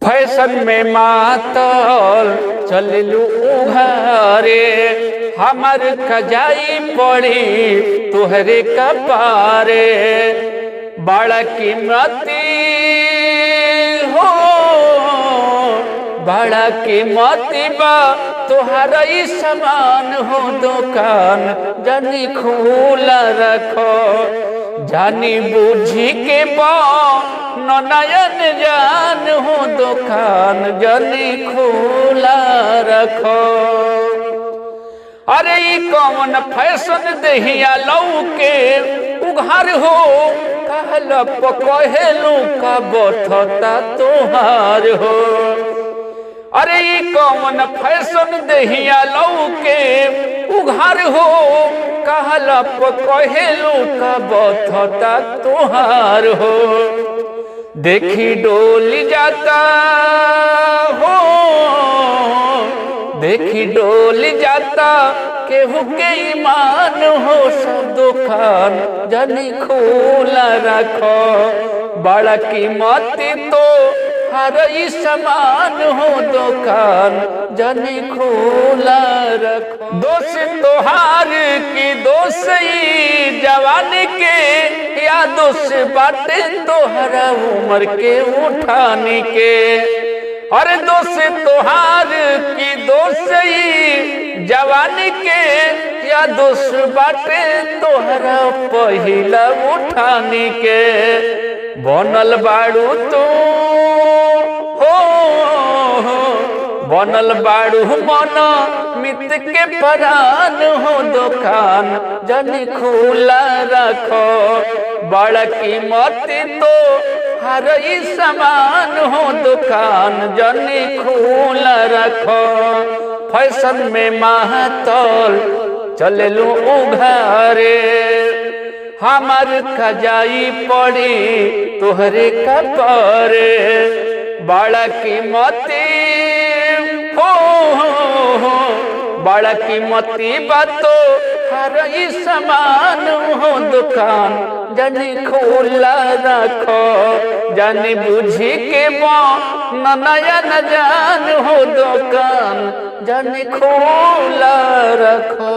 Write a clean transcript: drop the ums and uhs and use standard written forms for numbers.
Fashion में मातल चललू उघारे, हमर खजाई पड़ी तुहरे कपारे। बड़ा कीमती हो, बड़ा कीमती बा तुहरा ई सामान हो, दुकान जानी खुला रखो, जानी बूझी के बा नयन जान हो, दुकान जानी खुला रखो। अरे कौन फैशन दहिया लऊ के उघार हो, कहला पकहेलू का बठता तोहार हो। अरे कौन फैशन दहिया लऊ के उघार हो, कहला पकहेलू का बठता तोहार हो। देखी डोली जाता हो, देखी डोली जाता केहू के ईमान हो, सब दुकान जानी खुला रखो, बड़ा कीमती तो हर ई सामान हो, दुकान जानी खुला रखो। दोष तोहार की दोष ई जवानी के, या दोष बाटे तोहरा उम्र के उठाने के। अरे दोष तोहार की दोष ई जवानी के, या दोष बाटे तोहरा पहिला उठाने के। बनल बाड़ू तू हो, बनल बाड़ू मन मित के परान हो, दुकान जानी खुला रखो, बड़ा कीमती तो हर ई सामान हो, दुकान जानी खुला रखो। फैशन में मातल चललू उघारे, हमर खजाई पड़ी तुहरे कपारे। बड़ा कीमती हो, बड़ा कीमती बातो हर ई सामान हो, दुकान जानी खुला रखो, जानी बुझी के नयन जान हो, दुकान जानी खुला रखो।